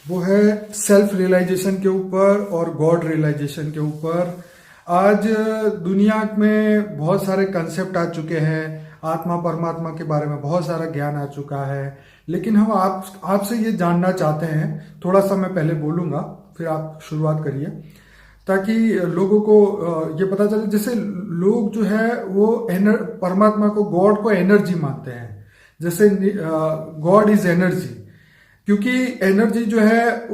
वो है self realisation के ऊपर और गॉड रियलाइजेशन के ऊपर। आज दुनिया में बहुत सारे कंसेप्ट आ चुके हैं, आत्मा परमात्मा के बारे में बहुत सारा ज्ञान आ चुका है, लेकिन हम आपसे ये जानना चाहते हैं। थोड़ा सा मैं पहले बोलूंगा, फिर आप शुरुआत करिए, ताकि लोगों को ये पता चले। जैसे लोग जो है वो परमात्मा को, गॉड को एनर्जी मानते हैं। जैसे गॉड इज एनर्जी, क्योंकि एनर्जी जो है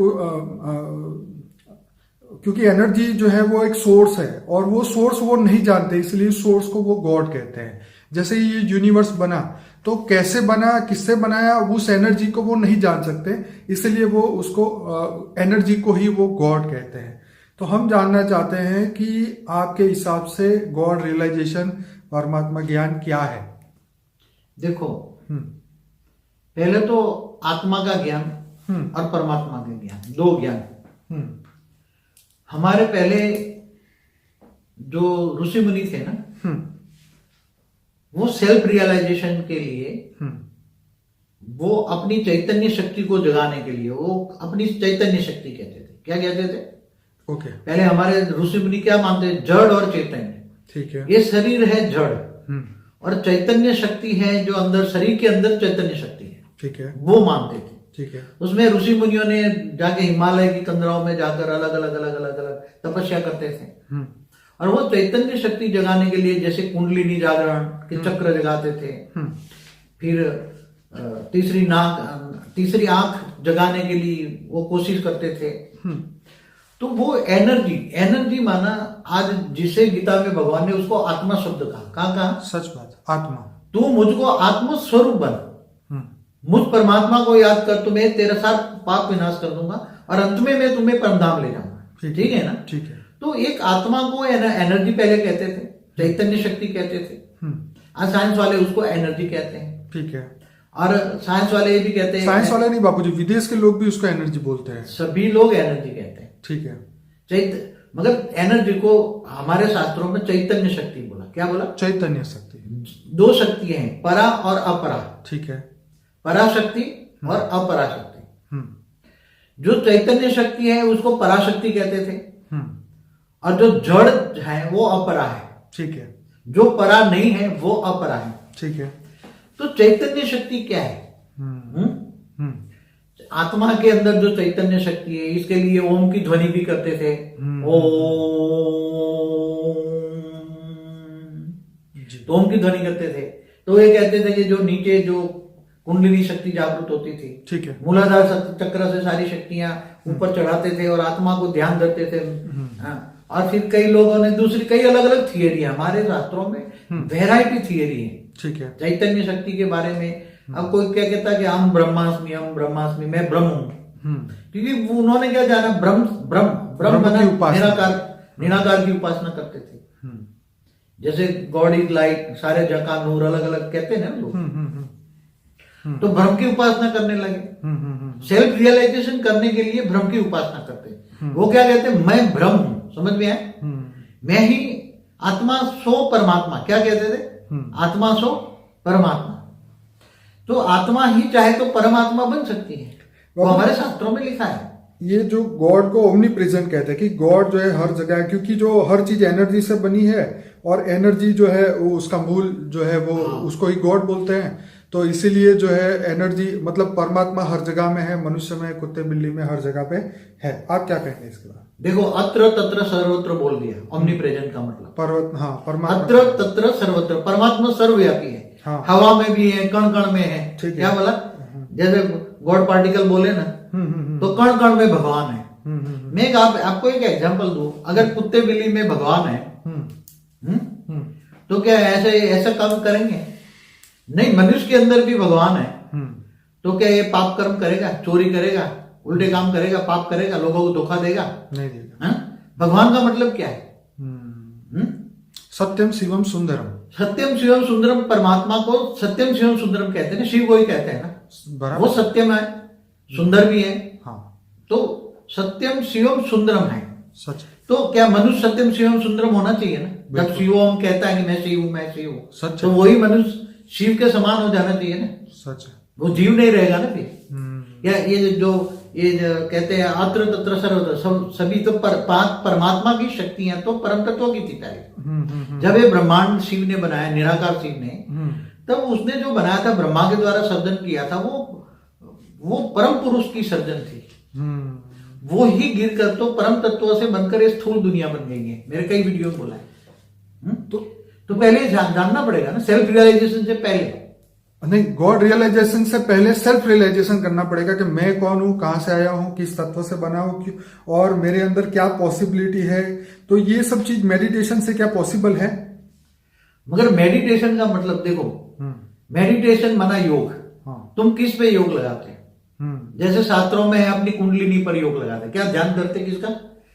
क्योंकि एनर्जी जो है वो एक सोर्स है, और वो सोर्स वो नहीं जानते, इसलिए सोर्स को वो गॉड कहते हैं। जैसे ये यूनिवर्स बना, तो कैसे बना, किससे बनाया, उस एनर्जी को वो नहीं जान सकते, इसलिए वो उसको एनर्जी को ही वो गॉड कहते हैं। तो हम जानना चाहते हैं कि आपके हिसाब से गॉड रियलाइजेशन, परमात्मा ज्ञान क्या है? देखो, पहले तो आत्मा का ज्ञान और परमात्मा का ज्ञान, दो ज्ञान। हमारे पहले जो ऋषि मुनि थे ना, वो सेल्फ रियलाइजेशन के लिए, वो अपनी चैतन्य शक्ति को जगाने के लिए, वो अपनी चैतन्य शक्ति कहते थे। क्या कहते थे? ओके। पहले हमारे ऋषि मुनि क्या मानते थे? जड़ और चैतन्य। ठीक है। ये शरीर है जड़, और चैतन्य शक्ति है जो अंदर, शरीर के अंदर चैतन्य शक्ति है। ठीक है। वो मानते थे। ठीक है। उसमें ऋषि मुनियों ने जाके हिमालय की कंदराओं में जाकर अलग अलग तपस्या करते थे, और वो चैतन्य शक्ति जगाने के लिए, जैसे कुंडलिनी जागरण के चक्र जगाते थे, फिर तीसरी आंख जगाने के लिए वो कोशिश करते थे। तो वो एनर्जी माना, आज जिसे गीता में भगवान ने उसको आत्मा शब्द कहा। सच बात, आत्मा। तू मुझको आत्म स्वरूप बन, मुझ परमात्मा को याद कर, तो मैं तेरे साथ पाप विनाश कर दूंगा, और अंत में मैं तुम्हें परमधाम ले जाऊंगा। ठीक है ना? ठीक है। तो एक आत्मा को एनर्जी पहले कहते थे, चैतन्य शक्ति कहते थे। आज साइंस वाले उसको एनर्जी कहते हैं। ठीक है। और साइंस वाले ये भी कहते हैं, साइंस वाले नहीं बापूजी, विदेश के लोग भी उसको एनर्जी बोलते हैं। सभी लोग एनर्जी कहते हैं। ठीक है। मगर एनर्जी को हमारे शास्त्रों में चैतन्य शक्ति बोला। क्या बोला? चैतन्य शक्ति। दो शक्ति हैं, परा और अपरा। ठीक है। पराशक्ति और अपराशक्ति। जो चैतन्य शक्ति है उसको पराशक्ति कहते थे, और जो जड़ है वो अपरा है। ठीक है। जो परा नहीं है वो अपरा है। ठीक है। तो चैतन्य शक्ति क्या है? आत्मा के अंदर जो चैतन्य शक्ति है, इसके लिए ओम की ध्वनि भी करते थे। ओम की ध्वनि करते थे। तो ये कहते थे कि जो नीचे जो कुंडलिनी शक्ति जागृत होती थी, ठीक है, मूलाधार चक्र से सारी शक्तियां ऊपर चढ़ाते थे और आत्मा को ध्यान देते थे। और फिर कई लोगों ने कई अलग अलग थियरी, हमारे शास्त्रों में वैरायटी थियरी है। ठीक है। चैतन्य शक्ति के बारे में अब कोई क्या कहता है कि हम ब्रह्मास्मि, मैं ब्रह्म हूं। क्योंकि उन्होंने क्या जाना, निराकार की उपासना करते थे। जैसे गॉड इज लाइट, सारे जगह नूर, अलग अलग कहते हैं ना लोग। तो ब्रह्म की उपासना करने लगे। सेल्फ रियलाइजेशन करने के लिए ब्रह्म की उपासना करते। वो क्या कहते हैं? मैं ब्रह्म हूं। समझ में आया? मैं ही आत्मा सो परमात्मा। क्या कहते थे? आत्मा सो परमात्मा। तो आत्मा ही चाहे तो परमात्मा बन सकती है, वो हमारे शास्त्रों में लिखा है। ये जो गॉड को ओमनी प्रेजेंट कहते हैं, कि गॉड जो है हर जगह है, क्योंकि जो हर चीज एनर्जी से बनी है, और एनर्जी जो है वो उसका मूल जो है वो उसको ही गॉड बोलते हैं। तो इसीलिए जो है एनर्जी, मतलब परमात्मा हर जगह में है, मनुष्य में, कुत्ते बिल्ली में, हर जगह पे है। आप क्या कहेंगे इसके बाद? देखो, अत्र तत्र सर्वत्र बोल दिया, ओमनी प्रेजेंट का मतलब परमात्मा। अत्र तत्र सर्वत्र, परमात्मा सर्वव्यापी है। हाँ। हवा में भी है, कण कण में है। क्या बोला? जैसे गॉड पार्टिकल बोले ना, तो कण कण में भगवान है। मैं आपको एक एग्जांपल दूं, अगर कुत्ते बिल्ली में भगवान है, तो क्या ऐसा काम करेंगे? नहीं। मनुष्य के अंदर भी भगवान है, तो क्या ये पाप कर्म करेगा, चोरी करेगा, उल्टे काम करेगा, पाप करेगा, लोगों को धोखा देगा? नहीं देगा। भगवान का मतलब क्या है? सत्यम शिवम सुंदरम। सत्यम शिवम सुंदरम, परमात्मा को सत्यम शिवम सुंदरम कहते हैं। शिव को ही कहते हैं ना, वो सत्यम है, सुंदर भी है। हाँ। तो सत्यम शिवम सुंदरम है। सच। तो क्या मनुष्य सत्यम शिवम सुंदरम होना चाहिए ना? जब शिव ओम कहता है कि मैं शिव हूं, मैं शिव हूं, सच, तो वही मनुष्य शिव के समान हो जाना चाहिए ना? सच। वो जीव नहीं रहेगा ना फिर। या ये जो ये जो कहते हैं अत्र तत्र सर्वत्र, सभी तो परमात्मा की शक्तियां तो परम तत्व की थी पहले। जब ये ब्रह्मांड शिव ने बनाया, निराकार शिव ने, तब उसने जो बनाया था, ब्रह्मा के द्वारा सर्जन किया था, वो परम पुरुष की सर्जन थी। वो ही गिर कर तो परम तत्व से बनकर ये स्थूल दुनिया बन गई है। मेरे कई वीडियो में बोला है। तो पहले जानना पड़ेगा ना, सेल्फ रियलाइजेशन से पहले। नहीं, गॉड रियलाइजेशन से पहले सेल्फ रियलाइजेशन करना पड़ेगा कि मैं कौन हूं, कहां से आया हूं, किस तत्व से बना हूं, और मेरे अंदर क्या पॉसिबिलिटी है। तो ये सब चीज मेडिटेशन से क्या पॉसिबल है? मगर मेडिटेशन का मतलब देखो, मेडिटेशन माना योग। हाँ। तुम किस पे योग लगाते? जैसे शास्त्रों में है अपनी कुंडलिनी पर योग लगाते। क्या ध्यान करते किसका?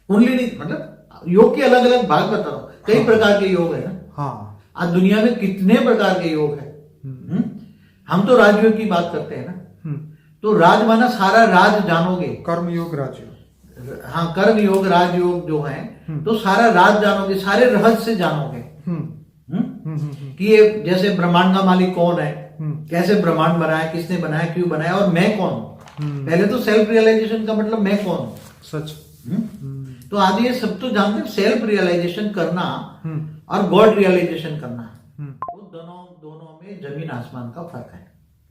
कुंडलिनी। मतलब योग के अलग अलग भाग बता रहा हूं। कई प्रकार के योग है ना। हाँ। आज दुनिया में कितने प्रकार के योग है। हम तो राजयोग की बात करते हैं ना। तो राज माना सारा राज जानोगे। कर्म योग, राजयोग। हाँ, कर्म योग, राजयोग जो है, तो सारा राज जानोगे, सारे रहस्य जानोगे। कि ये जैसे ब्रह्मांड का मालिक कौन है, कैसे ब्रह्मांड बनाया, किसने बनाया, क्यों बनाया, और मैं कौन हूं। पहले तो सेल्फ रियलाइजेशन का मतलब मैं कौन हूं। सच। तो आज ये सब तो जानते हैं, सेल्फ रियलाइजेशन करना और गॉड रियलाइजेशन करना, दोनों में जमीन आसमान का फर्क है।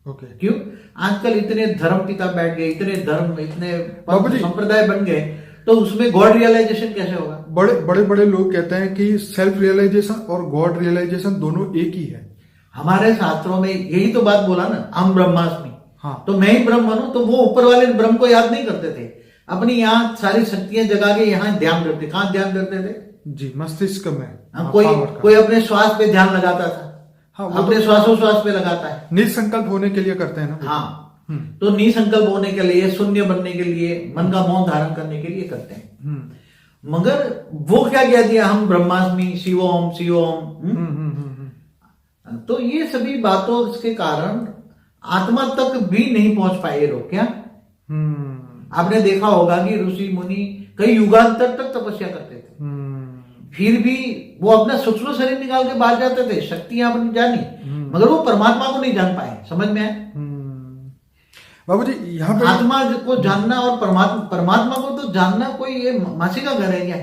ओके। क्यों? आजकल इतने धर्म पिता बैठ गए, इतने धर्म, इतने संप्रदाय बन गए, तो उसमें गॉड रियलाइजेशन कैसे होगा? बड़े लोग कहते हैं कि सेल्फ रियलाइजेशन और गॉड रियलाइजेशन दोनों एक ही है। हमारे शास्त्रों में यही तो बात बोला ना, हम ब्रह्मास्मि। हाँ। तो मैं ही ब्रह्म बनूं, तो वो ऊपर वाले ब्रह्म को याद नहीं करते थे, अपनी यहाँ सारी शक्तियां जगा के यहाँ ध्यान करते। कहाँ ध्यान करते थे? जी, मस्तिष्क में। कोई अपने श्वास पे ध्यान लगाता था। हाँ, अपने श्वासोश्वास पे लगाता है। निसंकल्प होने के लिए करते हैं ना। हाँ। तो निसंकल्प होने के लिए, शून्य बनने के लिए, मन का मौन धारण करने के लिए करते हैं। मगर वो क्या कह दिया, हम ब्रह्मास्मि, शिवोम शिवोम। तो ये सभी बातों के कारण आत्मा तक भी नहीं पहुंच पाए लोग। क्या आपने देखा होगा कि ऋषि मुनि कई युगांतर तक तपस्या करते थे, फिर भी वो अपना सूक्ष्म शरीर निकाल के बाहर जाते थे, शक्तियां अपनी जानी, मगर वो परमात्मा को नहीं जान पाए। समझ में आए बाबूजी? यहाँ पे आत्मा को जानना और परमात्मा को तो जानना कोई ये मासी का घर है क्या?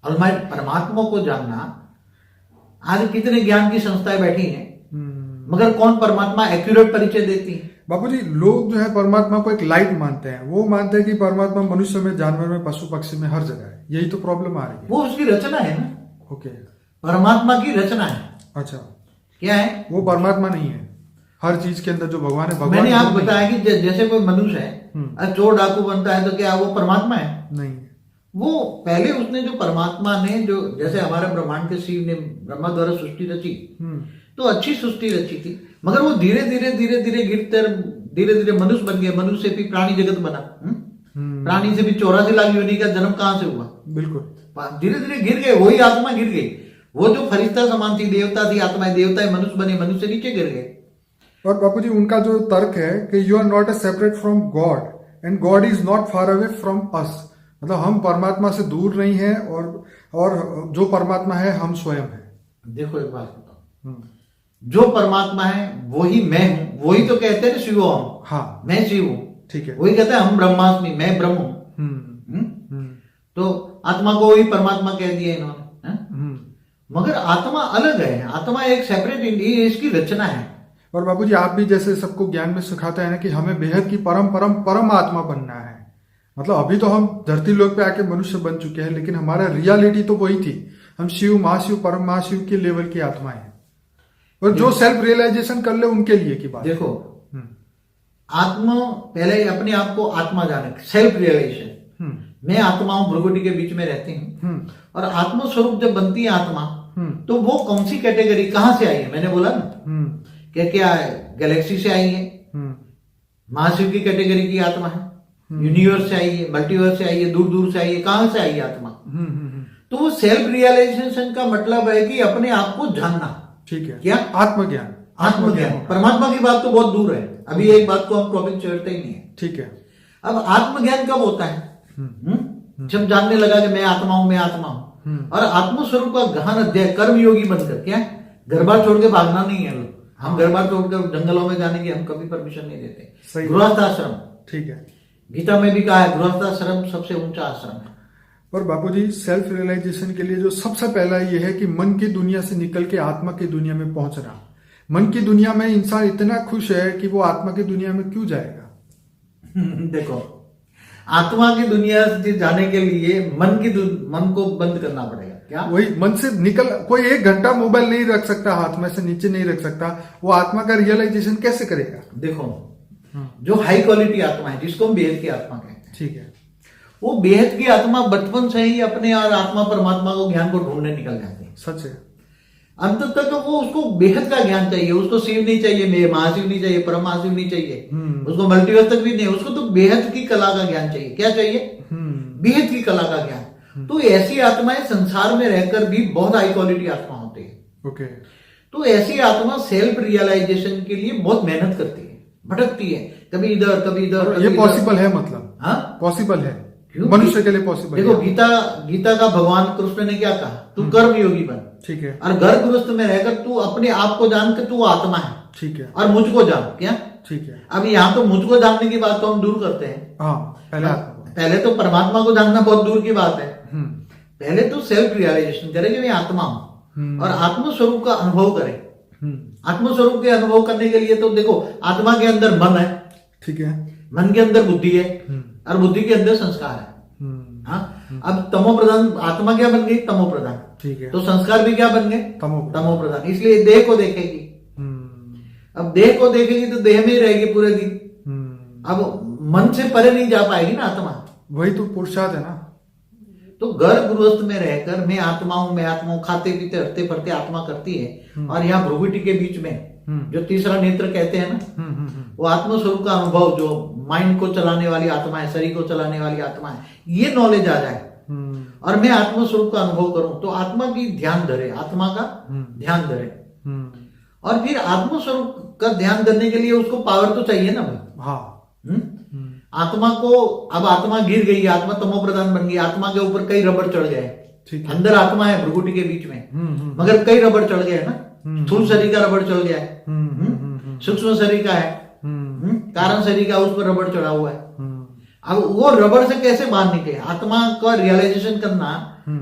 और परमात्मा को जानना, आज कितने ज्ञान की संस्थाएं बैठी हैं, मगर कौन परमात्मा एक्यूरेट परिचय देती है? बाबूजी, लोग जो है परमात्मा को एक लाइट मानते हैं। वो मानते हैं कि परमात्मा मनुष्य में, जानवर में, पशु पक्षी में, हर जगह है। यही तो प्रॉब्लम आ रही है। वो उसकी रचना है ना। ओके। परमात्मा की रचना है। अच्छा। क्या है? वो परमात्मा नहीं है। हर चीज के अंदर जो भगवान है, भगवान। मैंने आपको बताया कि जैसे कोई मनुष्य है, चोर डाकू बनता है, तो क्या वो परमात्मा है? नहीं। वो पहले उसने जो परमात्मा ने, जो जैसे हमारे ब्रह्मांड के शिव ने ब्रह्मा द्वारा सृष्टि रची, तो अच्छी सृष्टि रची थी, मगर वो धीरे धीरे गिरकर धीरे धीरे मनुष्य बन गया। मनुष्य से भी प्राणी जगत बना। प्राणी से भी 84 लाख योनि का जन्म कहां से हुआ? बिल्कुल। धीरे धीरे गिर गए, वही आत्मा गिर गई। वो जो फरिश्ता समान थी, देवता थी, आत्मा देवता, मनुष्य बने, मनुष्य नीचे गिर गए। और बापू जी, उनका जो तर्क है कि you are not a separate from God and God is not far away from us. मतलब हम परमात्मा से दूर नहीं है, और जो परमात्मा है हम स्वयं है। देखो एक बात बताओ, जो परमात्मा है वही मैं हूं। वही तो कहते हैं शिव हम। हाँ, मैं शिव हूं। ठीक है। वही कहते हैं हम ब्रह्मास्मि, मैं ब्रह्म हूं। तो आत्मा को वही परमात्मा कह दिया इन्होंने। मगर आत्मा अलग है, आत्मा एक सेपरेट, इसकी रचना है। और बाबूजी, आप भी जैसे सबको ज्ञान में सिखाते हैं ना कि हमें बेहद की परम आत्मा बनना है। मतलब अभी तो हम धरती लोक पे आके मनुष्य बन चुके हैं, लेकिन हमारा रियलिटी तो वही थी। हम शिव, महाशिव, परम महाशिव के लेवल की आत्मा है। और जो सेल्फ रियलाइजेशन कर ले उनके लिए की बात। देखो, आत्मा पहले अपने आप को आत्मा जाने, सेल्फ रियलाइजेशन। मैं आत्मा हूं, भ्रुकुटी के बीच में रहती हूँ, और आत्म स्वरूप जब बनती है आत्मा, तो वो कौन सी कैटेगरी, कहां से आई है? मैंने बोला ना, क्या गैलेक्सी से आई है, महाशिव की कैटेगरी की आत्मा है, यूनिवर्स से आई है, मल्टीवर्स से आई है, दूर दूर से आई है, कहां से आई है आत्मा? तो वो सेल्फ रियलाइजेशन का मतलब है कि अपने आप को जानना। ठीक है। क्या? आत्मज्ञान। आत्मज्ञान। परमात्मा की बात तो बहुत दूर है, अभी एक बात को हम टॉपिक छेड़ते ही नहीं है। ठीक है। अब आत्मज्ञान कब होता है? जब जानने लगा कि मैं आत्मा हूं, मैं आत्मा हूं, और आत्मस्वरूप का गहन अध्ययन, कर्म योगी बनकर। क्या? घर बार छोड़ के भागना नहीं है। हम घर बार छोड़कर जंगलों में जाने की हम कभी परमिशन नहीं देते। गृहस्थ आश्रम। ठीक है। गीता में भी कहा है गृहस्थाश्रम सबसे ऊंचा आश्रम है। पर बापूजी, सेल्फ रियलाइजेशन के लिए जो सबसे पहला ये है कि मन की दुनिया से निकल के आत्मा की दुनिया में पहुंचना। मन की दुनिया में इंसान इतना खुश है कि वो आत्मा की दुनिया में क्यों जाएगा? देखो, आत्मा की दुनिया से जाने के लिए मन को बंद करना पड़ेगा। क्या? वही मन से निकल, कोई 1 घंटा मोबाइल नहीं रख सकता, हाथ में से नीचे नहीं रख सकता, वो आत्मा का रियलाइजेशन कैसे करेगा? देखो, जो हाई क्वालिटी आत्मा है, जिसको हम बेहद की आत्मा कहते हैं, ठीक है, वो बेहद की आत्मा बचपन से ही अपने और आत्मा परमात्मा को ज्ञान को ढूंढने निकल जाती है। सच है। अंत तक वो उसको बेहद का ज्ञान चाहिए, उसको शिव नहीं चाहिए, महाशिव नहीं चाहिए, परम महाशिव नहीं चाहिए, उसको मल्टीवर्स तक भी नहीं, उसको तो बेहद की कला का ज्ञान चाहिए। क्या चाहिए? बेहद की कला का ज्ञान। तो ऐसी आत्माएं संसार में रहकर भी बहुत हाई क्वालिटी आत्मा होती है। ओके। तो ऐसी आत्मा सेल्फ रियलाइजेशन के लिए बहुत मेहनत करती है, भटकती है, कभी इधर कभी इधर। ये पॉसिबल है? मतलब हाँ, पॉसिबल है, क्यों? मनुष्य के लिए पॉसिबल है। देखो, गीता का भगवान कृष्ण ने क्या कहा? तू कर्म योगी बन, ठीक है, और घर गृहस्थ में रहकर तू अपने आप को जान के तू आत्मा है, ठीक है, और मुझको जान। क्या? ठीक है। अब यहाँ तो मुझको जानने की बात तो हम दूर करते हैं। हाँ, पहले तो परमात्मा को जानना बहुत दूर की बात है। पहले तो सेल्फ रियलाइजेशन करे कि मैं आत्मा हूं, और आत्म स्वरूप का अनुभव करे। आत्म स्वरूप के अनुभव करने के लिए तो देखो, आत्मा के अंदर मन है, ठीक है, मन के अंदर बुद्धि है, और बुद्धि के अंदर संस्कार है। हाँ, अब तमो प्रधान आत्मा क्या बन गई? तमो प्रधान। ठीक है, तो संस्कार भी क्या बन गए? तमो प्रधान। इसलिए देह को देखेगी। अब देह को देखेगी तो देह में ही रहेगी पूरे दिन। अब मन से परे नहीं जा पाएगी ना आत्मा। वही तो पुरुषार्थ है ना। तो घर गृहस्थ में रहकर मैं आत्मा हूं, खाते पीते हरते फरते आत्मा करती है। और यहाँ भ्रुकुटी के बीच में जो तीसरा नेत्र कहते हैं ना, वो आत्म स्वरूप का अनुभव, जो माइंड को चलाने वाली आत्मा है, शरीर को चलाने वाली आत्मा है, ये नॉलेज आ जाए और मैं आत्म स्वरूप का अनुभव करूं, तो आत्मा की ध्यान धरे, आत्मा का ध्यान धरे। और फिर आत्म स्वरूप का ध्यान करने के लिए उसको पावर तो चाहिए ना भाई। हाँ। आत्मा को, अब आत्मा गिर गई, आत्मा तमो प्रधान बन गई, आत्मा के ऊपर कई रबड़ चढ़ गए। अंदर आत्मा है भ्रुकुटी के बीच में, मगर कई रबड़ चढ़ गए ना। स्थूल शरीर का रबड़ चढ़ गया है, सूक्ष्म शरीर का है, कारण शरीर का, उस पर रबड़ चढ़ा हुआ है। अब वो रबड़ से कैसे बाहर निकले? आत्मा का रियलाइजेशन करना,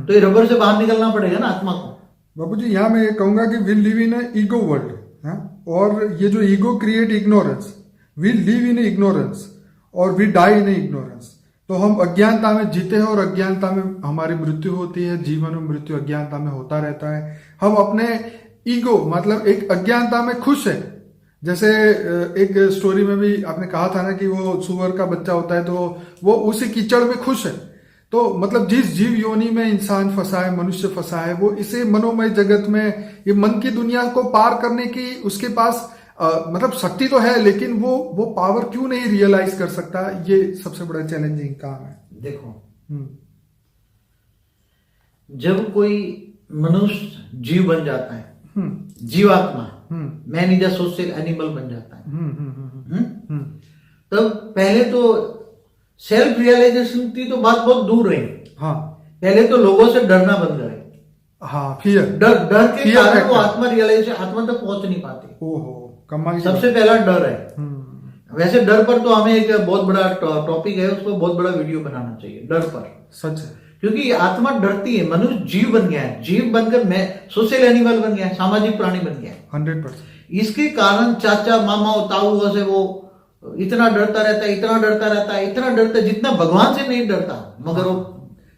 तो ये रबड़ से बाहर निकलना पड़ेगा ना आत्मा को। बाबूजी, यहाँ मैं ये कहूंगा कि we live in ego world, और ये जो ego create ignorance, we live in ignorance और वी डाई इन इग्नोरेंस। तो हम अज्ञानता में जीते हैं और अज्ञानता में हमारी मृत्यु होती है। जीवन में मृत्यु अज्ञानता में होता रहता है। हम अपने ईगो, मतलब एक अज्ञानता में खुश है। जैसे एक स्टोरी में भी आपने कहा था ना कि वो सुअर का बच्चा होता है, तो वो उसी कीचड़ में खुश है। तो मतलब जिस जीव योनि में इंसान फंसा है, मनुष्य फंसा है, वो इसे मनोमय जगत में, ये मन की दुनिया को पार करने की उसके पास मतलब शक्ति तो है, लेकिन वो पावर क्यों नहीं रियलाइज कर सकता? ये सबसे बड़ा चैलेंजिंग काम है। देखो, जब कोई मनुष्य जीव बन जाता है, जीवात्मा, man is a social animal बन जाता है, तब पहले तो सेल्फ रियलाइजेशन की तो बात बहुत दूर रही। हाँ, पहले तो लोगों से डरना बंद करे। हाँ, फियर, डर के कारण वो आत्मा रियलाइजेशन, आत्मा तक पहुंच नहीं पाती। ओहो, सबसे पहला डर है। वैसे डर पर तो हमें एक बहुत बड़ा टॉपिक है, उसको बहुत बड़ा वीडियो बनाना चाहिए, डर पर। सच है, क्योंकि आत्मा डरती है। मनुष्य जीव बन गया है, जीव बनकर मैं सोशल एनिमल बन गया है, सामाजिक प्राणी बन गया है 100%। इसके कारण चाचा मामा ताऊ से वो इतना डरता रहता है, इतना डरता रहता है, इतना डरता है जितना भगवान से नहीं डरता, मगर वो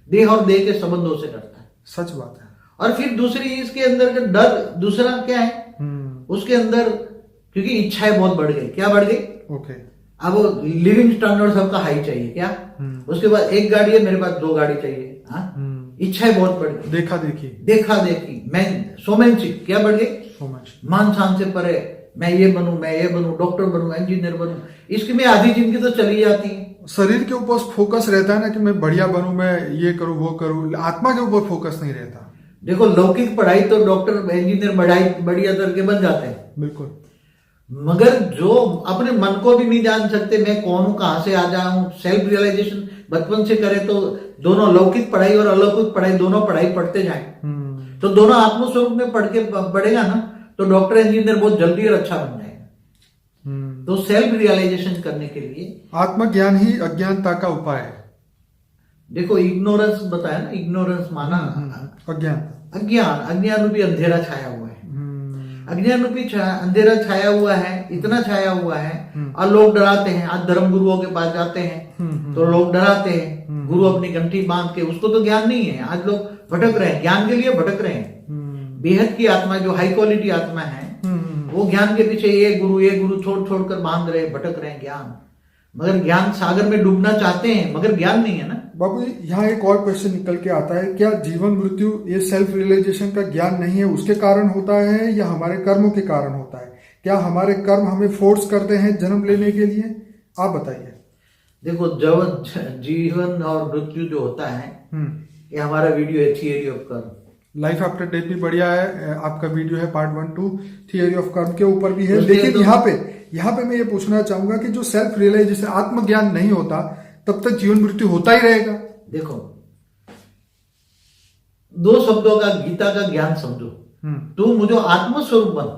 देह और देह के संबंधों से डरता है। सच बात है। और फिर दूसरी इसके अंदर का डर, दूसरा क्या है उसके अंदर, क्योंकि इच्छाएं बहुत बढ़ गई। क्या बढ़ गई? ओके। अब लिविंग स्टैंडर्ड सबका हाई चाहिए। क्या? उसके बाद एक गाड़ी है, मेरे पास 2 गाड़ी चाहिए। इच्छाएं बहुत बढ़ गई। देखा देखी, मैं सोमेनशिप क्या बढ़ गई? मान शान से परे, मैं ये बनूं, डॉक्टर बनूं, इंजीनियर बनूं, इसकी में आधी जिंदगी तो चली जाती है। शरीर के ऊपर फोकस रहता है ना कि मैं बढ़िया बनूं, मैं ये करूं वो करूं, आत्मा के ऊपर फोकस नहीं रहता। देखो, लौकिक पढ़ाई तो डॉक्टर इंजीनियर बढ़िया करके बन जाते हैं, बिल्कुल, मगर जो अपने मन को भी नहीं जान सकते, मैं कौन हूं, कहां से आ जाऊं, सेल्फ रियलाइजेशन बचपन से करे, तो दोनों लौकिक पढ़ाई और अलौकिक पढ़ाई दोनों पढ़ाई पढ़ते जाए, तो दोनों आत्म स्वरूप में पढ़ेगा ना, तो डॉक्टर इंजीनियर बहुत जल्दी और अच्छा बन जाएगा। तो सेल्फ रियलाइजेशन करने के लिए आत्मज्ञान ही अज्ञानता का उपाय है। देखो इग्नोरेंस बताया ना, इग्नोरेंस माना अज्ञान अज्ञान रूपी अंधेरा छाया हुआ है। अज्ञान रूपी अंधेरा छाया हुआ है, इतना छाया हुआ है और लोग डराते हैं। आज धर्म गुरुओं के पास जाते हैं तो लोग डराते हैं, गुरु अपनी घंटी बांध के, उसको तो ज्ञान नहीं है। आज लोग भटक रहे हैं, ज्ञान के लिए भटक रहे हैं। बेहद की आत्मा जो हाई क्वालिटी आत्मा है वो ज्ञान के पीछे ये गुरु छोड़ कर बांध रहे, भटक रहे हैं ज्ञान, मगर ज्ञान सागर में डूबना चाहते हैं मगर ज्ञान नहीं है ना। बाबू जी यहाँ एक और क्वेश्चन निकल के आता है, क्या जीवन मृत्यु ये सेल्फ रियलाइजेशन का ज्ञान नहीं है उसके कारण होता है या हमारे कर्मों के कारण होता है? क्या हमारे कर्म हमें फोर्स करते हैं जन्म लेने के लिए? आप बताइए। देखो जब जीवन और मृत्यु जो होता है ये हमारा वीडियो है थियरी ऑफ कर्म, लाइफ आफ्टर डेथ भी बढ़िया है, आपका वीडियो है पार्ट 1 2 थियरी ऑफ कर्म के ऊपर भी है। लेकिन यहाँ पे मैं ये पूछना चाहूंगा कि जो सेल्फ रियलाइजेशन आत्मज्ञान नहीं होता तब तक जीवन मृत्यु होता ही रहेगा। देखो 2 शब्दों का गीता का ज्ञान समझो, तू मुझे आत्मस्वरूप बन,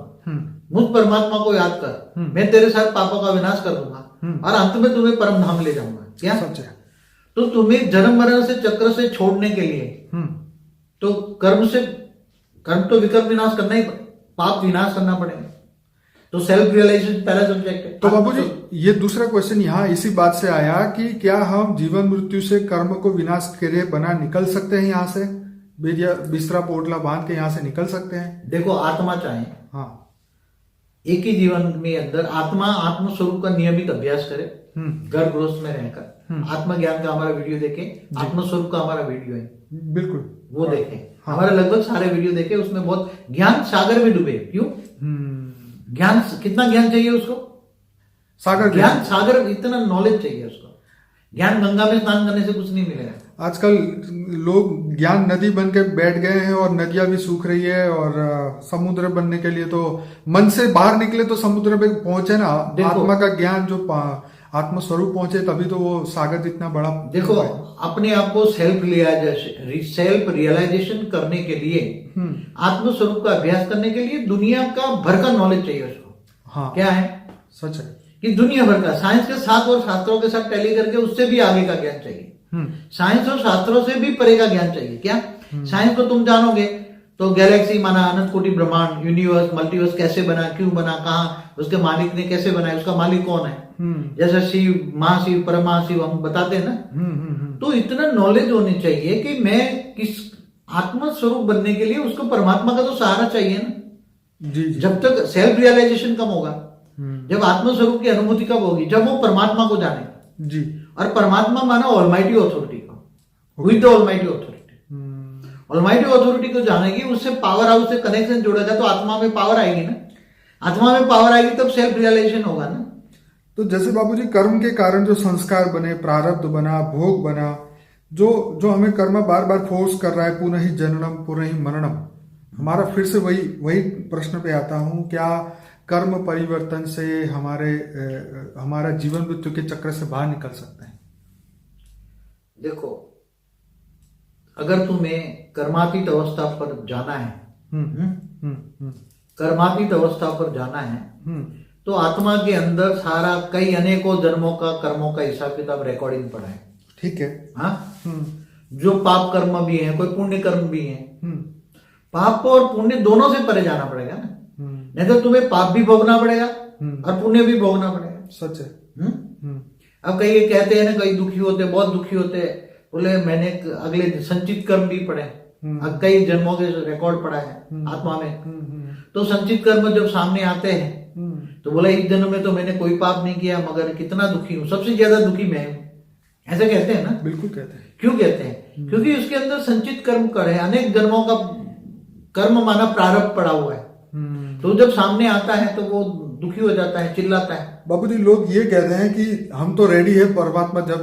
मुझ परमात्मा को याद कर, मैं तेरे साथ पापों का विनाश कर दूंगा और अंत में तुम्हें परम धाम ले जाऊंगा। क्या सच है? तो तुम्हें जन्म मरण से चक्र से छोड़ने के लिए तो कर्म तो विकर्म विनाश करना ही, पाप विनाश करना पड़ेगा। तो सेल्फ रियलाइजेशन पहला सब्जेक्ट है। तो बाबू जी ये दूसरा क्वेश्चन यहाँ इसी बात से आया कि क्या हम जीवन मृत्यु से कर्म को विनाश करे बना निकल सकते हैं यहाँ से? बिस्तरा पोटला बांध के यहाँ से निकल सकते हैं? देखो आत्मा चाहे हाँ एक ही जीवन में अंदर आत्मा आत्मस्वरूप का नियमित अभ्यास करे, गर्भ गृहस्थ में रहकर आत्मज्ञान का हमारा वीडियो देखे, आत्मस्वरूप का हमारा वीडियो है, बिल्कुल वो देखें। हमारे लगभग सारे वीडियो देखे, उसमें बहुत ज्ञान सागर में डूबे। क्यों? ज्ञान, कितना ज्ञान चाहिए उसको? सागर ज्ञान सागर, इतना नॉलेज चाहिए उसको। ज्ञान गंगा में स्नान करने से कुछ नहीं मिलेगा। आजकल लोग ज्ञान नदी बन के बैठ गए हैं और नदियां भी सूख रही है, और समुद्र बनने के लिए तो मन से बाहर निकले तो समुद्र पे पहुंचे ना। आत्मा का ज्ञान जो आत्म स्वरूप पहुंचे तभी तो वो सागर जितना बड़ा। देखो अपने आप को सेल्फ रियलाइजेशन करने के लिए, आत्म स्वरूप का अभ्यास करने के लिए दुनिया का भर का नॉलेज चाहिए उसको। हाँ क्या है? सच है कि दुनिया भर का साइंस के साथ और शास्त्रों के साथ टैली करके उससे भी आगे का ज्ञान चाहिए। साइंस और शास्त्रों से भी परे का ज्ञान चाहिए। क्या? साइंस को तुम जानोगे तो गैलेक्सी माना अनंत कोटि ब्रह्मांड, यूनिवर्स, मल्टीवर्स कैसे बना, क्यों बना, कहाँ, उसके मालिक ने कैसे बनाया, उसका मालिक कौन है, जैसे शिव, महाशिव, परमशिव हम बताते हैं ना। तो इतना नॉलेज होनी चाहिए कि मैं किस आत्मा स्वरूप बनने के लिए उसको परमात्मा का तो सहारा चाहिए ना। जी। जब तक सेल्फ रियलाइजेशन कब होगा? जब आत्म स्वरूप की अनुभूति कब होगी? जब वो परमात्मा को जाने। जी। और परमात्मा माना ऑलमाइटी ऑथोरिटी को, with the almighty authority. Almighty authority को जानेगी, उससे पावर हाउस से कनेक्शन जोड़ेगा तो आत्मा में पावर आएगी ना। आत्मा में पावर आएगी तब सेल्फ रियलाइजेशन होगा ना। तो जैसे बाबूजी कर्म के कारण जो संस्कार बने, प्रारब्ध बना, भोग बना, जो हमें कर्म बार बार फोर्स कर रहा है, पुनः ही जननम पुनः ही मरणम, हमारा फिर से वही प्रश्न पे आता हूँ, क्या कर्म परिवर्तन से हमारा जीवन मृत्यु के चक्र से बाहर निकल सकते हैं? देखो अगर तुम्हें कर्मातीत अवस्था पर जाना है, कर्मातीत अवस्था पर जाना है तो आत्मा के अंदर सारा कई अनेकों जन्मों का कर्मों का हिसाब किताब रिकॉर्डिंग पड़ा है। ठीक है। हाँ, जो पाप कर्म भी है, कोई पुण्य कर्म भी है। पाप और पुण्य दोनों से परे जाना पड़ेगा ना, नहीं तो तुम्हें पाप भी भोगना पड़ेगा और पुण्य भी भोगना पड़ेगा। सच है। अब कई कहते हैं ना, कई दुखी होते, बहुत दुखी होते, बोले मैंने अगले संचित कर्म भी पढ़े, अब कई जन्मों के रिकॉर्ड पड़ा है आत्मा में। तो संचित कर्म जब सामने आते हैं तो बोला इस जन्म में तो मैंने कोई पाप नहीं किया मगर कितना दुखी हूं, सबसे ज्यादा दुखी मैं हूं, ऐसे कहते हैं ना। बिल्कुल कहते हैं। क्यों कहते हैं? क्योंकि उसके अंदर संचित कर्म कर है, अनेक जन्मों का कर्म माना प्रारब्ध पड़ा हुआ है। तो जब सामने आता है तो वो दुखी हो जाता है, चिल्लाता है। बाबूजी लोग ये कहते हैं कि हम तो रेडी है, परमात्मा जब